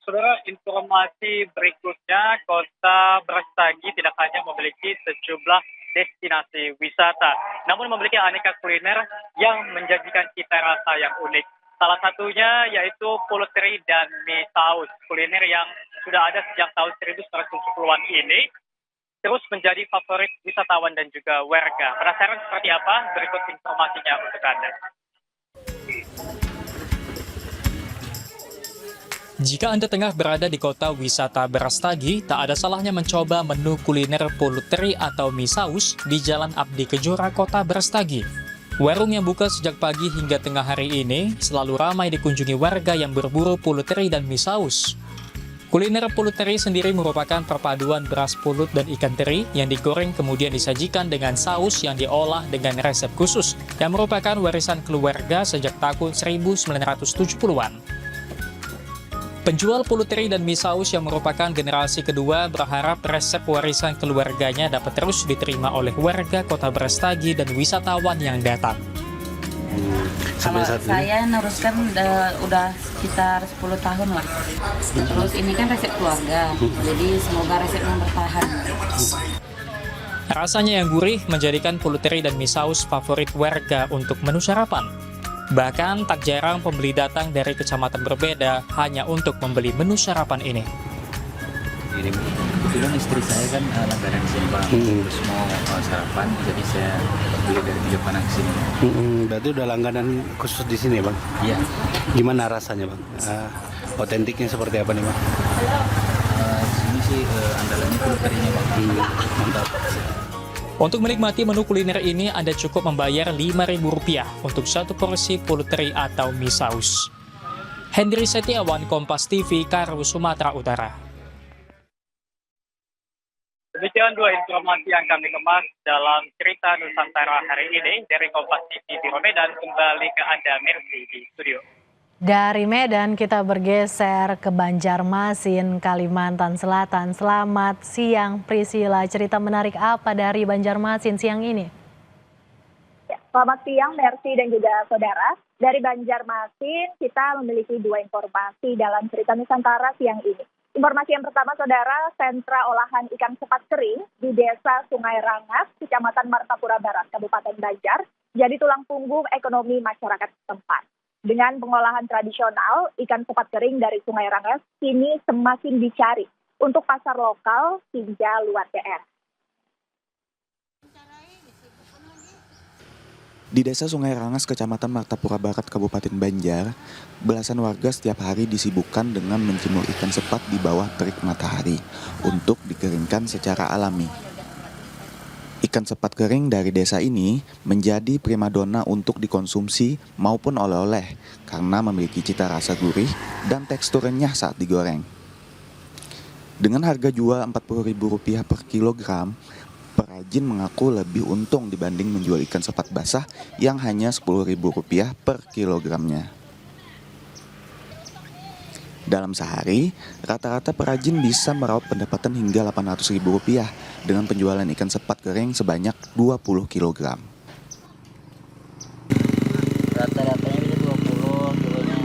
Saudara, informasi berikutnya, Kota Brastagi tidak hanya memiliki sejumlah destinasi wisata, namun memiliki aneka kuliner yang menjanjikan cita rasa yang unik. Salah satunya yaitu pulut teri dan mie saus. Kuliner yang sudah ada sejak tahun 1970-an ini terus menjadi favorit wisatawan dan juga warga. Penasaran seperti apa? Berikut informasinya untuk Anda. Jika Anda tengah berada di kota wisata Brastagi, tak ada salahnya mencoba menu kuliner pulut teri atau mie saus di Jalan Abdi Kejora, Kota Brastagi. Warung yang buka sejak pagi hingga tengah hari ini selalu ramai dikunjungi warga yang berburu pulut teri dan mie saus. Kuliner pulut teri sendiri merupakan perpaduan beras pulut dan ikan teri yang digoreng kemudian disajikan dengan saus yang diolah dengan resep khusus yang merupakan warisan keluarga sejak tahun 1970-an. Penjual pulut teri dan mie saus yang merupakan generasi kedua berharap resep warisan keluarganya dapat terus diterima oleh warga Kota Brastagi dan wisatawan yang datang. Kalau saya neruskan udah sekitar 10 tahun lah. Terus ini kan resep keluarga, jadi semoga resepnya bertahan. Rasanya yang gurih menjadikan pulut teri dan mie saus favorit warga untuk menu sarapan. Bahkan tak jarang pembeli datang dari kecamatan berbeda hanya untuk membeli menu sarapan ini. Ini kebetulan istri saya kan langganan di sini Bang, terus mau sarapan, jadi saya beli dari Jepang ke sini. Berarti udah langganan khusus di sini Bang? Iya. Gimana rasanya Bang? Otentiknya seperti apa nih Bang? Di sini sih andalannya pulut terinya Bang. Mantap. Untuk menikmati menu kuliner ini, Anda cukup membayar Rp5.000 untuk satu porsi pulut teri atau mie saus. Hendri Setiawan, Kompas TV, Karu, Sumatera Utara. Demikian dua informasi yang kami kemas dalam cerita Nusantara hari ini dari Kompas TV di Medan. Kembali ke Anda, Mercy, di studio. Dari Medan kita bergeser ke Banjarmasin, Kalimantan Selatan. Selamat siang Priscila, cerita menarik apa dari Banjarmasin siang ini? Ya, selamat siang Mercy dan juga saudara. Dari Banjarmasin kita memiliki dua informasi dalam cerita Nusantara siang ini. Informasi yang pertama saudara, sentra olahan ikan sepat kering di Desa Sungai Rangas, Kecamatan Martapura Barat, Kabupaten Banjar, jadi tulang punggung ekonomi masyarakat setempat. Dengan pengolahan tradisional, ikan sepat kering dari Sungai Rangas kini semakin dicari untuk pasar lokal hingga luar daerah. Di Desa Sungai Rangas, Kecamatan Martapura Barat, Kabupaten Banjar, belasan warga setiap hari disibukkan dengan menjemur ikan sepat di bawah terik matahari untuk dikeringkan secara alami. Ikan sepat kering dari desa ini menjadi primadona untuk dikonsumsi maupun oleh-oleh karena memiliki cita rasa gurih dan tekstur renyah saat digoreng. Dengan harga jual Rp40.000 per kilogram, perajin mengaku lebih untung dibanding menjual ikan sepat basah yang hanya Rp10.000 per kilogramnya. Dalam sehari, rata-rata perajin bisa meraup pendapatan hingga Rp800.000 dengan penjualan ikan sepat kering sebanyak 20 kg. Rata-ratanya bisa 20 kilonya,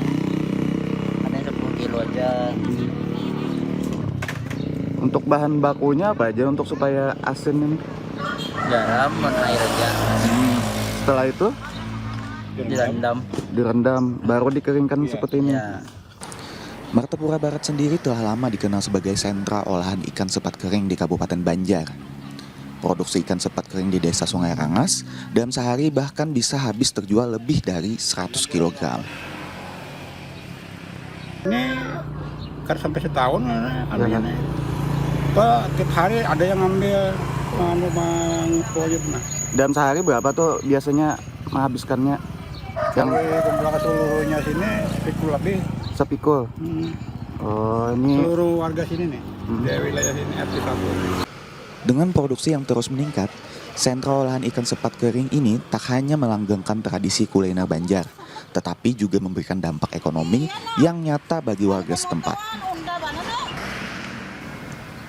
ada yang 10 kilo aja. Untuk bahan bakunya apa aja untuk supaya asin ini? Garam dan air aja. Setelah itu Direndam. baru dikeringkan seperti ini. Ya. Martapura Barat sendiri telah lama dikenal sebagai sentra olahan ikan sepat kering di Kabupaten Banjar. Produksi ikan sepat kering di Desa Sungai Rangas dalam sehari bahkan bisa habis terjual lebih dari 100 kg. Ini kan sampai setahun ambilnya. Tiap hari ada yang ngambil Bang. Dalam sehari berapa tuh biasanya menghabiskannya? Yang kumpul seluruhnya sini sepikul lebih. Sepikul. Oh, ini Seluruh warga sini nih, di wilayah sini RT 1. dengan produksi yang terus meningkat, sentra olahan ikan sepat kering ini tak hanya melanggengkan tradisi kuliner Banjar, tetapi juga memberikan dampak ekonomi yang nyata bagi warga setempat.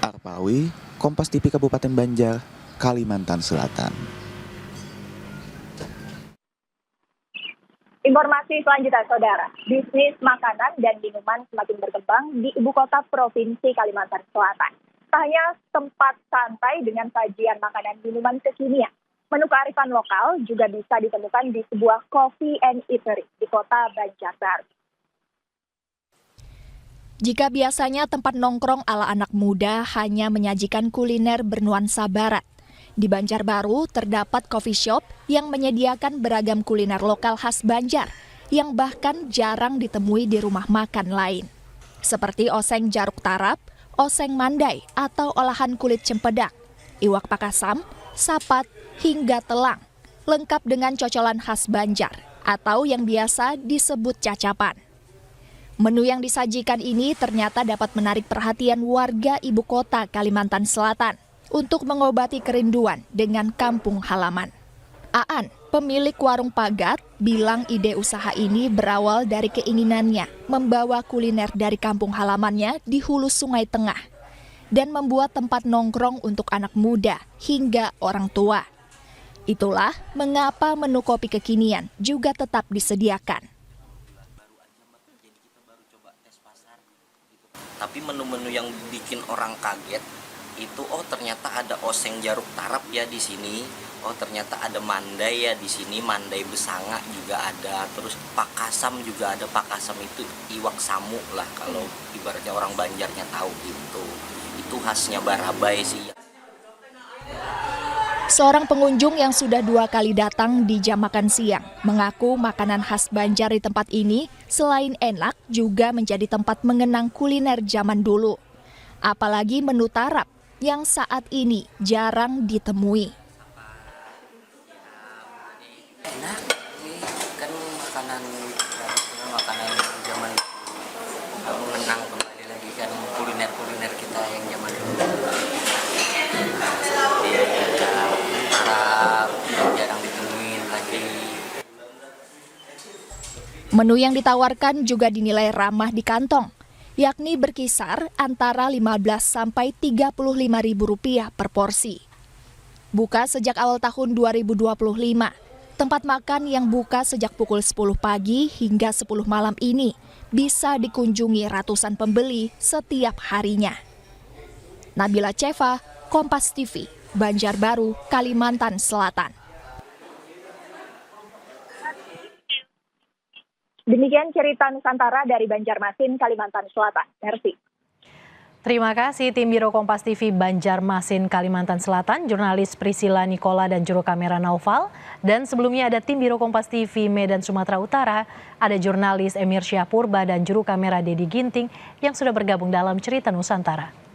Arpawi, Kompas TV Kabupaten Banjar, Kalimantan Selatan. Informasi selanjutnya, Saudara. Bisnis makanan dan minuman semakin berkembang di ibu kota Provinsi Kalimantan Selatan. Tak hanya tempat santai dengan sajian makanan minuman kekinian, menu kearifan lokal juga bisa ditemukan di sebuah coffee and eatery di kota Banjarbaru. Jika biasanya tempat nongkrong ala anak muda hanya menyajikan kuliner bernuansa barat, di Banjarbaru terdapat coffee shop yang menyediakan beragam kuliner lokal khas Banjar yang bahkan jarang ditemui di rumah makan lain. Seperti oseng jaruk tarap, oseng mandai atau olahan kulit cempedak, iwak pakasam, sapat, hingga telang, lengkap dengan cocolan khas Banjar atau yang biasa disebut cacapan. Menu yang disajikan ini ternyata dapat menarik perhatian warga ibu kota Kalimantan Selatan untuk mengobati kerinduan dengan kampung halaman. Aan, pemilik warung Pagat, bilang ide usaha ini berawal dari keinginannya membawa kuliner dari kampung halamannya di hulu Sungai Tengah dan membuat tempat nongkrong untuk anak muda hingga orang tua. Itulah mengapa menu kopi kekinian juga tetap disediakan. Tapi menu-menu yang bikin orang kaget itu, oh ternyata ada oseng jaruk tarap ya di sini, oh ternyata ada mandai ya di sini, mandai besanga juga ada, terus pakasam juga ada. Pakasam itu iwak samu lah kalau ibaratnya orang Banjarnya tahu gitu. Itu khasnya Barabai sih. Seorang pengunjung yang sudah 2 kali datang di jam makan siang mengaku makanan khas Banjar di tempat ini selain enak juga menjadi tempat mengenang kuliner zaman dulu. Apalagi menu tarap yang saat ini jarang ditemui. Enak, kan makanan zaman mengenang kembali lagi kan kuliner kita yang zaman dulu. Seperti tarap yang jarang ditemuin lagi. Menu yang ditawarkan juga dinilai ramah di kantong, yakni berkisar antara Rp15 sampai Rp35.000 per porsi. Buka sejak awal tahun 2025, tempat makan yang buka sejak pukul 10 pagi hingga 10 malam ini bisa dikunjungi ratusan pembeli setiap harinya. Nabila Ceva, Kompas TV, Banjarbaru, Kalimantan Selatan. Demikian cerita Nusantara dari Banjarmasin, Kalimantan Selatan. Merci. Terima kasih tim Biro Kompas TV Banjarmasin, Kalimantan Selatan, jurnalis Priscilla Nikola dan juru kamera Naufal. Dan sebelumnya ada tim Biro Kompas TV Medan Sumatera Utara, ada jurnalis Emir Syahpurba dan juru kamera Dedi Ginting yang sudah bergabung dalam cerita Nusantara.